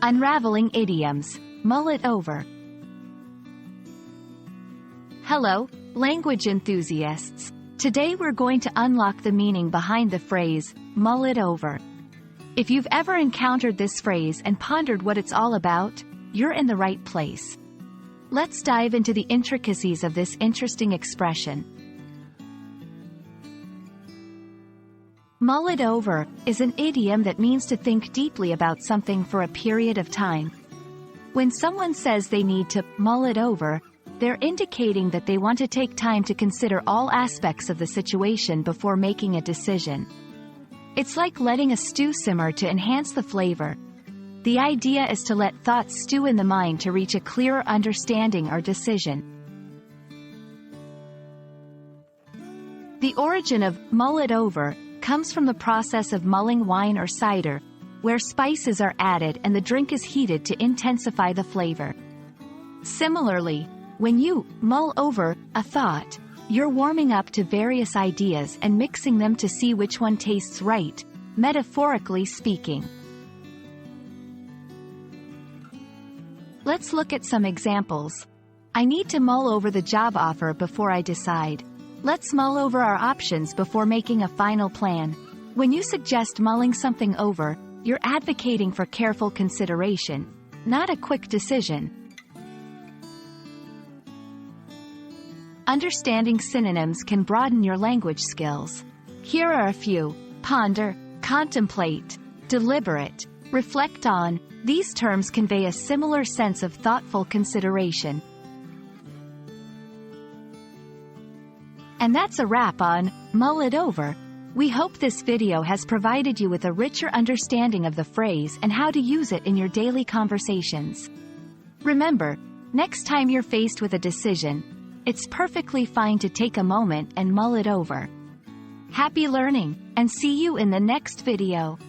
Unraveling Idioms, Mull It Over. Hello, language enthusiasts. Today we're going to unlock the meaning behind the phrase, mull it over. If you've ever encountered this phrase and pondered what it's all about, you're in the right place. Let's dive into the intricacies of this interesting expression. Mull it over is an idiom that means to think deeply about something for a period of time. When someone says they need to mull it over, they're indicating that they want to take time to consider all aspects of the situation before making a decision. It's like letting a stew simmer to enhance the flavor. The idea is to let thoughts stew in the mind to reach a clearer understanding or decision. The origin of mull it over comes from the process of mulling wine or cider, where spices are added and the drink is heated to intensify the flavor. Similarly, when you mull over a thought, you're warming up to various ideas and mixing them to see which one tastes right, metaphorically speaking. Let's look at some examples. I need to mull over the job offer before I decide. Let's mull over our options before making a final plan. When you suggest mulling something over, you're advocating for careful consideration, not a quick decision. Understanding synonyms can broaden your language skills. Here are a few: ponder, contemplate, deliberate, reflect on. These terms convey a similar sense of thoughtful consideration. And that's a wrap on Mull It Over. We hope this video has provided you with a richer understanding of the phrase and how to use it in your daily conversations. Remember, next time you're faced with a decision, it's perfectly fine to take a moment and mull it over. Happy learning, and see you in the next video.